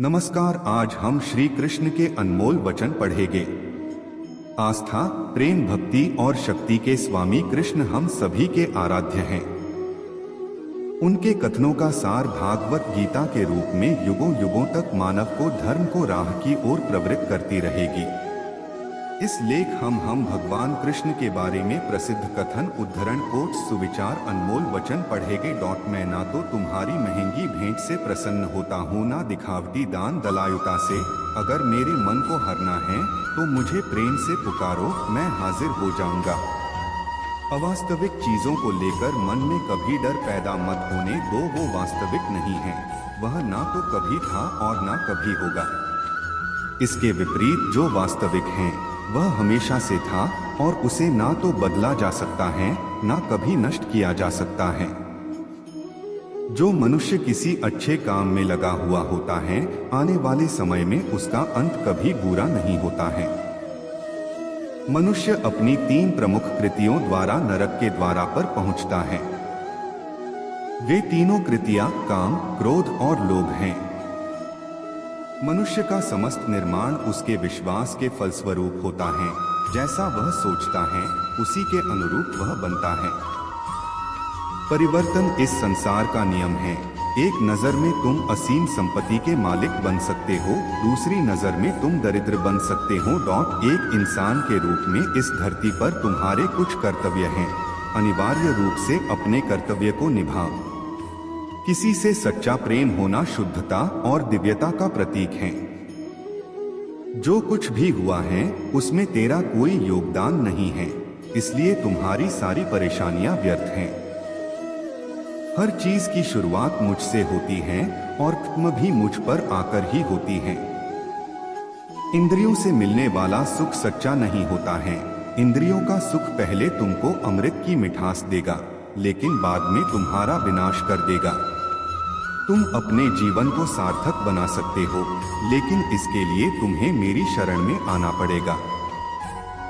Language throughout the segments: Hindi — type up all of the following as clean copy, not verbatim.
नमस्कार। आज हम श्री कृष्ण के अनमोल वचन पढ़ेंगे। आस्था, प्रेम, भक्ति और शक्ति के स्वामी कृष्ण हम सभी के आराध्य हैं। उनके कथनों का सार भागवत गीता के रूप में युगों युगों तक मानव को धर्म को राह की ओर प्रवृत्त करती रहेगी। इस लेख हम भगवान कृष्ण के बारे में प्रसिद्ध कथन, उद्धरण, कोट, सुविचार, अनमोल वचन पढ़ेंगे। मैं ना तो तुम्हारी महंगी भेंट से प्रसन्न होता हूँ, ना दिखावटी दान दलायुता से। अगर मेरे मन को हरना है तो मुझे प्रेम से पुकारो, मैं हाजिर हो जाऊंगा। अवास्तविक चीजों को लेकर मन में कभी डर पैदा मत होने दो, वो वास्तविक नहीं है। वह ना तो कभी था और ना कभी होगा। इसके विपरीत जो वास्तविक है वह हमेशा से था और उसे ना तो बदला जा सकता है ना कभी नष्ट किया जा सकता है। जो मनुष्य किसी अच्छे काम में लगा हुआ होता है, आने वाले समय में उसका अंत कभी बुरा नहीं होता है। मनुष्य अपनी 3 प्रमुख कृतियों द्वारा नरक के द्वारा पर पहुंचता है। वे तीनों कृतियां काम, क्रोध और लोभ हैं। मनुष्य का समस्त निर्माण उसके विश्वास के फलस्वरूप होता है। जैसा वह सोचता है उसी के अनुरूप वह बनता है। परिवर्तन इस संसार का नियम है। एक नजर में तुम असीम संपत्ति के मालिक बन सकते हो, दूसरी नजर में तुम दरिद्र बन सकते हो। एक इंसान के रूप में इस धरती पर तुम्हारे कुछ कर्तव्य हैं। अनिवार्य रूप से अपने कर्तव्य को निभाओ। किसी से सच्चा प्रेम होना शुद्धता और दिव्यता का प्रतीक है। जो कुछ भी हुआ है उसमें तेरा कोई योगदान नहीं है, इसलिए तुम्हारी सारी परेशानियां व्यर्थ हैं। हर चीज की शुरुआत मुझसे होती है और खत्म भी मुझ पर आकर ही होती है। इंद्रियों से मिलने वाला सुख सच्चा नहीं होता है। इंद्रियों का सुख पहले तुमको अमृत की मिठास देगा, लेकिन बाद में तुम्हारा विनाश कर देगा। तुम अपने जीवन को सार्थक बना सकते हो, लेकिन इसके लिए तुम्हें मेरी शरण में आना पड़ेगा।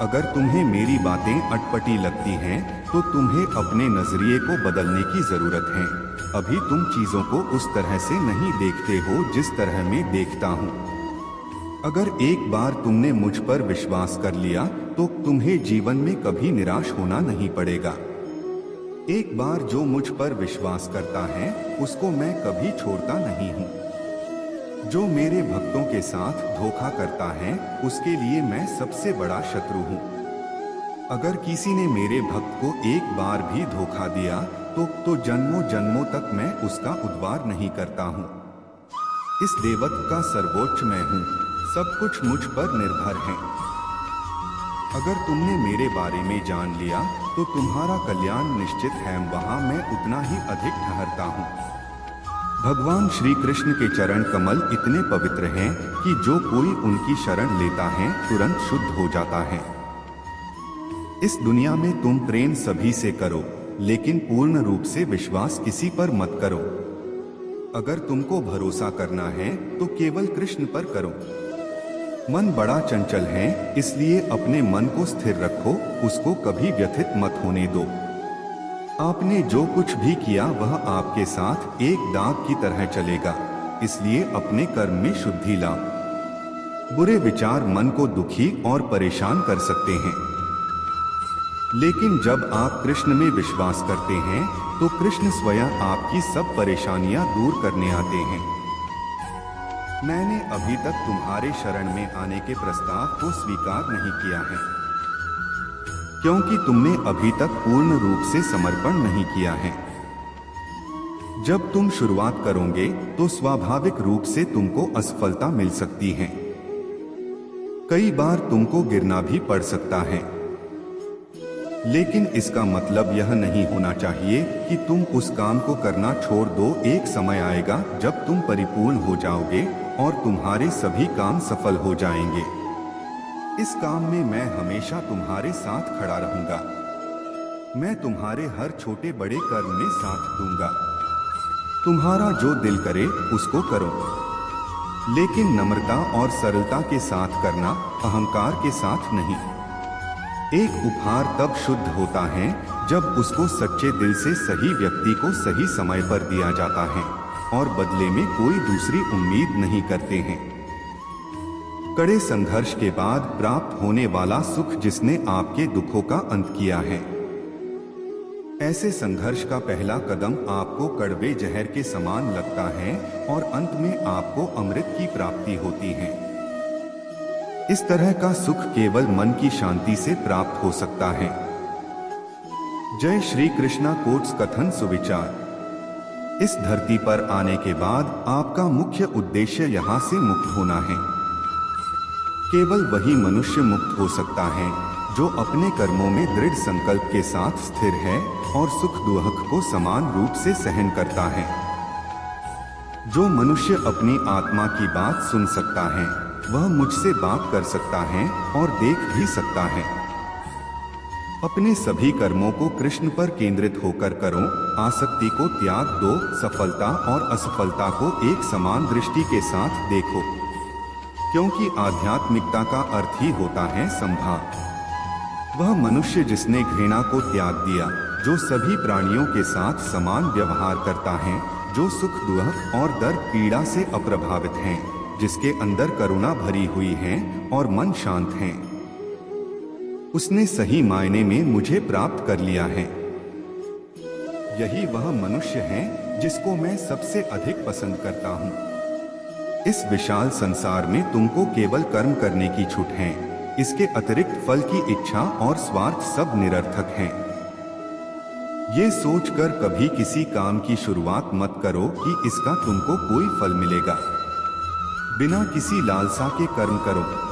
अगर तुम्हें मेरी बातें अटपटी लगती हैं, तो तुम्हें अपने नजरिए को बदलने की जरूरत है। अभी तुम चीजों को उस तरह से नहीं देखते हो जिस तरह मैं देखता हूँ। अगर एक बार तुमने मुझ पर विश्वास कर लिया तो तुम्हें जीवन में कभी निराश होना नहीं पड़ेगा। एक बार जो मुझ पर विश्वास करता है उसको मैं कभी छोड़ता नहीं हूँ। जो मेरे भक्तों के साथ धोखा करता है उसके लिए मैं सबसे बड़ा शत्रु हूँ। अगर किसी ने मेरे भक्त को एक बार भी धोखा दिया तो जन्मों जन्मों तक मैं उसका उद्धार नहीं करता हूँ। इस देवत्व का सर्वोच्च मैं हूँ, सब कुछ मुझ पर निर्भर है। अगर तुमने मेरे बारे में जान लिया तो तुम्हारा कल्याण निश्चित है, वहां मैं उतना ही अधिक ठहरता हूँ। भगवान श्री कृष्ण के चरण कमल इतने पवित्र हैं कि जो कोई उनकी शरण लेता है तुरंत शुद्ध हो जाता है। इस दुनिया में तुम प्रेम सभी से करो, लेकिन पूर्ण रूप से विश्वास किसी पर मत करो। अगर तुमको भरोसा करना है तो केवल कृष्ण पर करो। मन बड़ा चंचल है, इसलिए अपने मन को स्थिर रखो, उसको कभी व्यथित मत होने दो। आपने जो कुछ भी किया वह आपके साथ एक दाग की तरह चलेगा, इसलिए अपने कर्म में शुद्धि लाओ। बुरे विचार मन को दुखी और परेशान कर सकते हैं, लेकिन जब आप कृष्ण में विश्वास करते हैं तो कृष्ण स्वयं आपकी सब परेशानियां दूर करने आते हैं। मैंने अभी तक तुम्हारे शरण में आने के प्रस्ताव को स्वीकार नहीं किया है, क्योंकि तुमने अभी तक पूर्ण रूप से समर्पण नहीं किया है। जब तुम शुरुआत करोगे तो स्वाभाविक रूप से तुमको असफलता मिल सकती है। कई बार तुमको गिरना भी पड़ सकता है, लेकिन इसका मतलब यह नहीं होना चाहिए कि तुम उस काम को करना छोड़ दो। एक समय आएगा जब तुम परिपूर्ण हो जाओगे और तुम्हारे सभी काम सफल हो जाएंगे। इस काम में मैं हमेशा तुम्हारे साथ खड़ा रहूंगा। मैं तुम्हारे हर छोटे बड़े कर्म में साथ दूंगा। तुम्हारा जो दिल करे उसको करो, लेकिन नम्रता और सरलता के साथ करना, अहंकार के साथ नहीं। एक उपहार तब शुद्ध होता है जब उसको सच्चे दिल से सही व्यक्ति को सही समय पर दिया जाता है। और बदले में कोई दूसरी उम्मीद नहीं करते हैं। कड़े संघर्ष के बाद प्राप्त होने वाला सुख जिसने आपके दुखों का अंत किया है। ऐसे संघर्ष का पहला कदम आपको कड़वे जहर के समान लगता है और अंत में आपको अमृत की प्राप्ति होती है। इस तरह का सुख केवल मन की शांति से प्राप्त हो सकता है। जय श्री कृष्णा। कोट्स कथन सुविचार। इस धरती पर आने के बाद आपका मुख्य उद्देश्य यहाँ से मुक्त होना है। केवल वही मनुष्य मुक्त हो सकता है जो अपने कर्मों में दृढ़ संकल्प के साथ स्थिर है और सुख दुख को समान रूप से सहन करता है। जो मनुष्य अपनी आत्मा की बात सुन सकता है वह मुझसे बात कर सकता है और देख भी सकता है। अपने सभी कर्मों को कृष्ण पर केंद्रित होकर करो। आसक्ति को त्याग दो। सफलता और असफलता को एक समान दृष्टि के साथ देखो, क्योंकि आध्यात्मिकता का अर्थ ही होता है समभाव। वह मनुष्य जिसने घृणा को त्याग दिया, जो सभी प्राणियों के साथ समान व्यवहार करता है, जो सुख दुख और दर्द पीड़ा से अप्रभावित है, जिसके अंदर करुणा भरी हुई है और मन शांत है, उसने सही मायने में मुझे प्राप्त कर लिया है। यही वह मनुष्य है जिसको मैं सबसे अधिक पसंद करता हूँ। इस विशाल संसार में तुमको केवल कर्म करने की छूट है। इसके अतिरिक्त फल की इच्छा और स्वार्थ सब निरर्थक हैं। ये सोचकर कभी किसी काम की शुरुआत मत करो कि इसका तुमको कोई फल मिलेगा। बिना किसी लालसा के कर्म करो।